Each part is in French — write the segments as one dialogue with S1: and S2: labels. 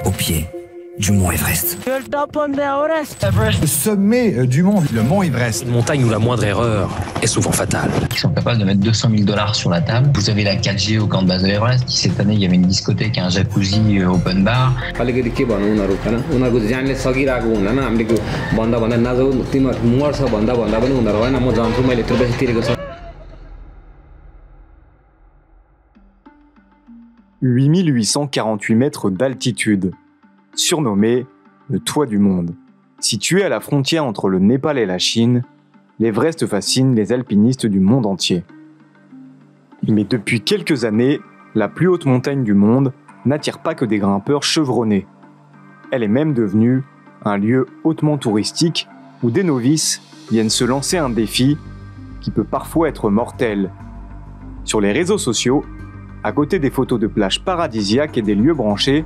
S1: au pied du mont Everest.
S2: Le sommet du monde, le mont Everest.
S3: Une montagne où la moindre erreur est souvent fatale.
S4: Ils sont capables de mettre 200 000 $ sur la table. Vous avez la 4G au camp de base de l'Everest. Cette année, il y avait une discothèque et un jacuzzi open bar. «
S5: 8848 mètres d'altitude, surnommé le toit du monde. Situé à la frontière entre le Népal et la Chine, l'Everest fascine les alpinistes du monde entier. Mais depuis quelques années, la plus haute montagne du monde n'attire pas que des grimpeurs chevronnés. Elle est même devenue un lieu hautement touristique où des novices viennent se lancer un défi qui peut parfois être mortel. Sur les réseaux sociaux, à côté des photos de plages paradisiaques et des lieux branchés,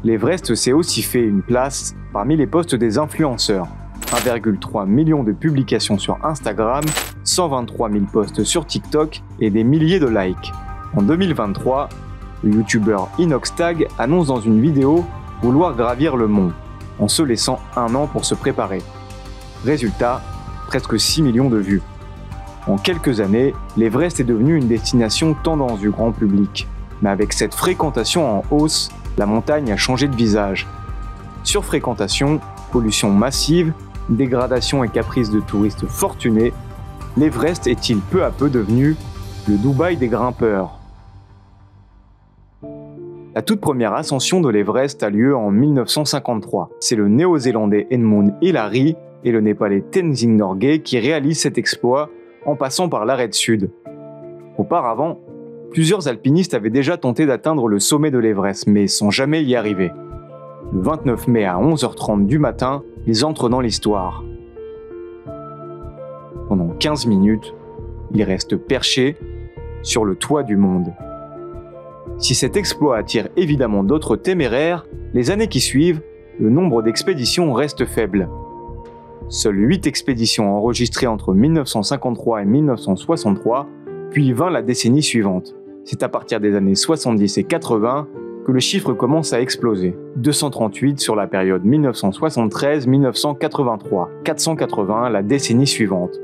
S5: l'Everest s'est aussi fait une place parmi les posts des influenceurs. 1,3 million de publications sur Instagram, 123 000 posts sur TikTok et des milliers de likes. En 2023, le youtubeur Inoxtag annonce dans une vidéo vouloir gravir le mont, en se laissant un an pour se préparer. Résultat, presque 6 millions de vues. En quelques années, l'Everest est devenu une destination tendance du grand public. Mais avec cette fréquentation en hausse, la montagne a changé de visage. Surfréquentation, pollution massive, dégradation et caprices de touristes fortunés, l'Everest est-il peu à peu devenu le Dubaï des grimpeurs? La toute première ascension de l'Everest a lieu en 1953. C'est le néo-zélandais Edmund Hillary et le népalais Tenzing Norgay qui réalisent cet exploit en passant par l'arête sud. Auparavant, plusieurs alpinistes avaient déjà tenté d'atteindre le sommet de l'Everest, mais sans jamais y arriver. Le 29 mai à 11h30 du matin, ils entrent dans l'histoire. Pendant 15 minutes, ils restent perchés sur le toit du monde. Si cet exploit attire évidemment d'autres téméraires, les années qui suivent, le nombre d'expéditions reste faible. Seules 8 expéditions enregistrées entre 1953 et 1963, puis 20 la décennie suivante. C'est à partir des années 70 et 80 que le chiffre commence à exploser. 238 sur la période 1973-1983, 480 la décennie suivante,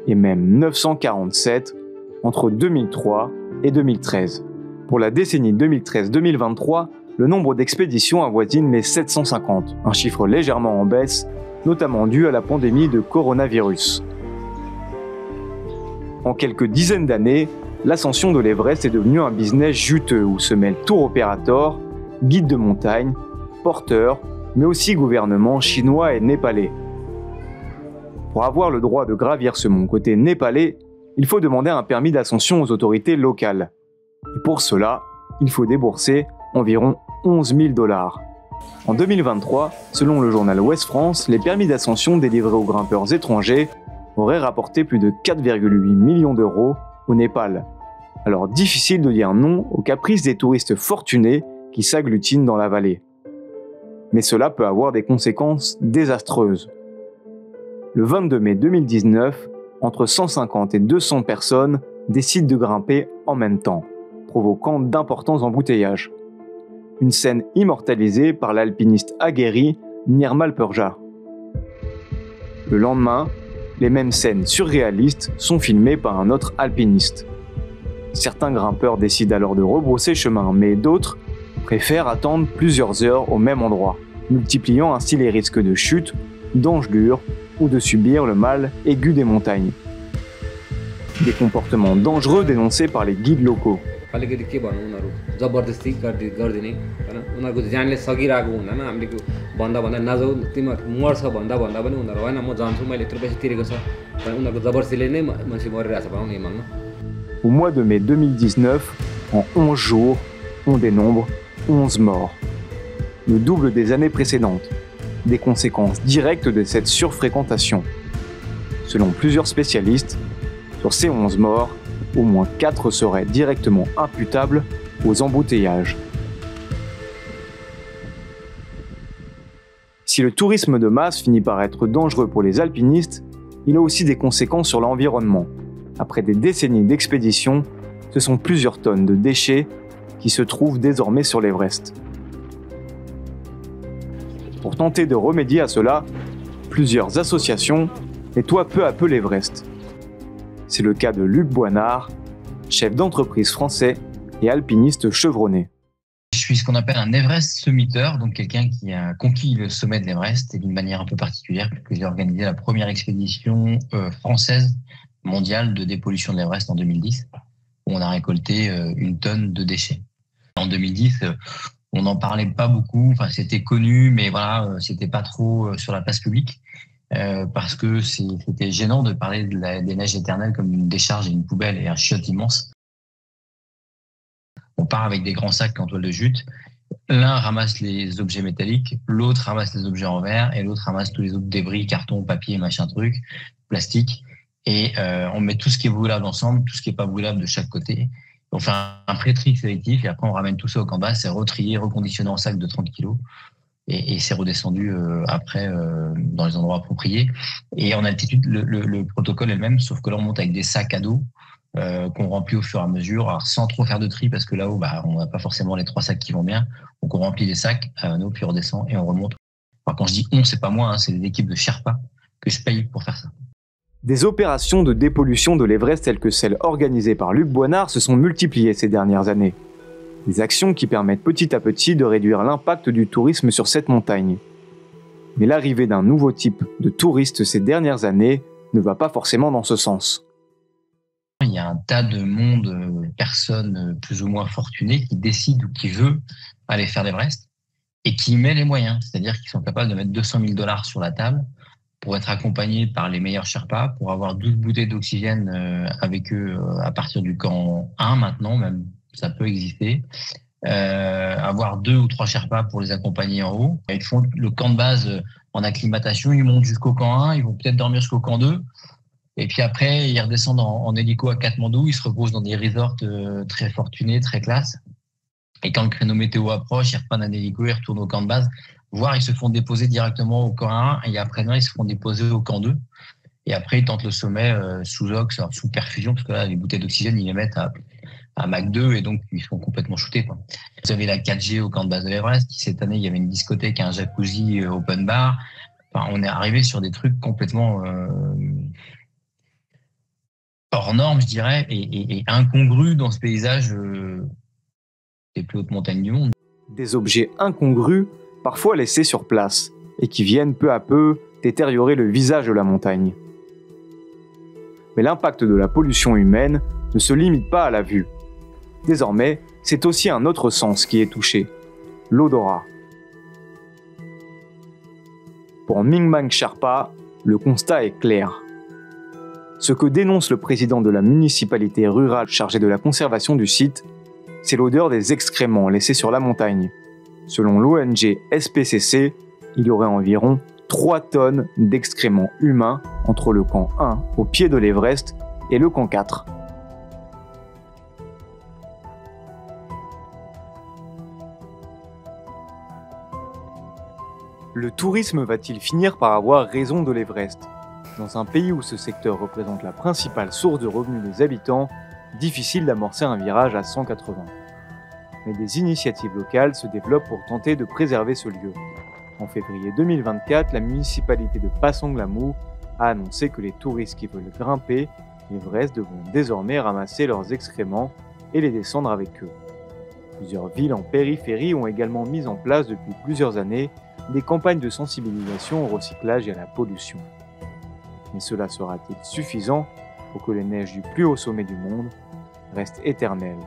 S5: et même 947 entre 2003 et 2013. Pour la décennie 2013-2023, le nombre d'expéditions avoisine les 750, un chiffre légèrement en baisse, notamment dû à la pandémie de coronavirus. En quelques dizaines d'années, l'ascension de l'Everest est devenue un business juteux où se mêlent tour opérateurs, guides de montagne, porteurs, mais aussi gouvernements chinois et népalais. Pour avoir le droit de gravir ce mont côté népalais, il faut demander un permis d'ascension aux autorités locales. Et pour cela, il faut débourser environ 11 000 $. En 2023, selon le journal Ouest France, les permis d'ascension délivrés aux grimpeurs étrangers auraient rapporté plus de 4,8 millions d'euros au Népal. Alors difficile de dire non aux caprices des touristes fortunés qui s'agglutinent dans la vallée. Mais cela peut avoir des conséquences désastreuses. Le 22 mai 2019, entre 150 et 200 personnes décident de grimper en même temps, provoquant d'importants embouteillages. Une scène immortalisée par l'alpiniste aguerri Nirmal Purja. Le lendemain, les mêmes scènes surréalistes sont filmées par un autre alpiniste. Certains grimpeurs décident alors de rebrousser chemin, mais d'autres préfèrent attendre plusieurs heures au même endroit, multipliant ainsi les risques de chute, d'engelure ou de subir le mal aigu des montagnes. Des comportements dangereux dénoncés par les guides locaux. Au mois de mai 2019, en 11 jours, on dénombre 11 morts. Le double des années précédentes. Des conséquences directes de cette surfréquentation. Selon plusieurs spécialistes, sur ces 11 morts, au moins 4 seraient directement imputables aux embouteillages. Si le tourisme de masse finit par être dangereux pour les alpinistes, il a aussi des conséquences sur l'environnement. Après des décennies d'expéditions, ce sont plusieurs tonnes de déchets qui se trouvent désormais sur l'Everest. Pour tenter de remédier à cela, plusieurs associations nettoient peu à peu l'Everest. C'est le cas de Luc Boinard, chef d'entreprise français et alpiniste chevronné.
S4: Je suis ce qu'on appelle un Everest summiteur, donc quelqu'un qui a conquis le sommet de l'Everest et d'une manière un peu particulière, puisque j'ai organisé la première expédition française mondiale de dépollution de l'Everest en 2010, où on a récolté 1 tonne de déchets. En 2010, on n'en parlait pas beaucoup, enfin c'était connu, mais voilà, c'était pas trop sur la place publique, parce que c'était gênant de parler des neiges éternelles comme une décharge et une poubelle et un chiotte immense. On part avec des grands sacs en toile de jute. L'un ramasse les objets métalliques, l'autre ramasse les objets en verre et l'autre ramasse tous les autres débris, carton, papier, machin truc, plastique. Et on met tout ce qui est brûlable ensemble, tout ce qui est pas brûlable de chaque côté. On fait un pré-tri sélectif et après on ramène tout ça au camp de base, c'est retrié, reconditionné en sac de 30 kilos et c'est redescendu après dans les endroits appropriés. Et en altitude, le protocole est le même, sauf que là on monte avec des sacs à dos qu'on remplit au fur et à mesure, alors sans trop faire de tri parce que là-haut, on n'a pas forcément les 3 sacs qui vont bien. Donc on remplit les sacs à nous, puis on redescend et on remonte. Alors, quand je dis on, c'est pas moi, c'est des équipes de Sherpa que je paye pour faire ça.
S5: Des opérations de dépollution de l'Everest telles que celles organisées par Luc Boinard se sont multipliées ces dernières années. Des actions qui permettent petit à petit de réduire l'impact du tourisme sur cette montagne. Mais l'arrivée d'un nouveau type de touristes ces dernières années ne va pas forcément dans ce sens.
S4: Il y a un tas de monde, personnes plus ou moins fortunées qui décident ou qui veulent aller faire l'Everest et qui met les moyens. C'est-à-dire qu'ils sont capables de mettre 200 000 $ sur la table pour être accompagnés par les meilleurs Sherpas, pour avoir 12 bouteilles d'oxygène avec eux à partir du camp 1 maintenant, même ça peut exister. Avoir 2 ou 3 Sherpas pour les accompagner en haut. Ils font le camp de base en acclimatation, ils montent jusqu'au camp 1, ils vont peut-être dormir jusqu'au camp 2. Et puis après, ils redescendent en hélico à Katmandou, ils se reposent dans des resorts très fortunés, très classe. Et quand le créneau météo approche, ils reprennent un hélico, ils retournent au camp de base, voire ils se font déposer directement au camp 1, et après, ils se font déposer au camp 2. Et après, ils tentent le sommet sous ox, sous perfusion, parce que là, les bouteilles d'oxygène, ils les mettent à Mach 2, et donc ils sont complètement shootés, quoi. Vous avez la 4G au camp de base de l'Everest. Cette année, il y avait une discothèque, un jacuzzi open bar. Enfin, on est arrivé sur des trucs complètement hors normes, je dirais, et incongrus dans ce paysage des plus hautes montagnes du monde.
S5: Des objets incongrus, parfois laissés sur place, et qui viennent peu à peu détériorer le visage de la montagne. Mais l'impact de la pollution humaine ne se limite pas à la vue. Désormais, c'est aussi un autre sens qui est touché, l'odorat. Pour Mingmang Sherpa, le constat est clair. Ce que dénonce le président de la municipalité rurale chargée de la conservation du site, c'est l'odeur des excréments laissés sur la montagne. Selon l'ONG SPCC, il y aurait environ 3 tonnes d'excréments humains entre le camp 1 au pied de l'Everest et le camp 4. Le tourisme va-t-il finir par avoir raison de l'Everest ? Dans un pays où ce secteur représente la principale source de revenus des habitants, difficile d'amorcer un virage à 180. Mais des initiatives locales se développent pour tenter de préserver ce lieu. En février 2024, la municipalité de Pasong Lamou a annoncé que les touristes qui veulent grimper l'Everest devront désormais ramasser leurs excréments et les descendre avec eux. Plusieurs villes en périphérie ont également mis en place depuis plusieurs années des campagnes de sensibilisation au recyclage et à la pollution. Mais cela sera-t-il suffisant pour que les neiges du plus haut sommet du monde restent éternelles ?